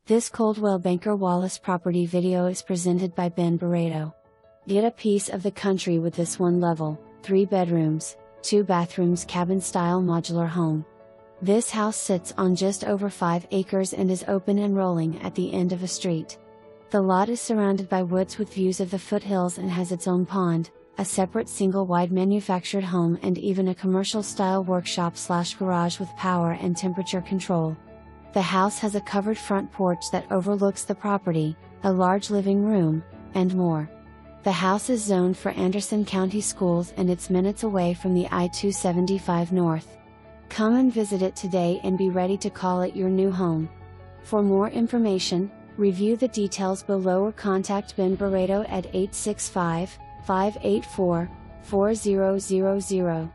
This Coldwell Banker Wallace property video is presented by Ben Barreto. Get a piece of the country with this 1-level, 3 bedrooms, 2 bathrooms cabin-style modular home. This house sits on just over 5 acres and is open and rolling at the end of a street. The lot is surrounded by woods with views of the foothills and has its own pond, a separate single-wide manufactured home and even a commercial-style workshop/garage with power and temperature control. The house has a covered front porch that overlooks the property, a large living room, and more. The house is zoned for Anderson County schools and it's minutes away from the I-275 north. Come and visit it today and be ready to call it your new home. For more information, review the details below or contact Ben Barreto at 865-584-4000.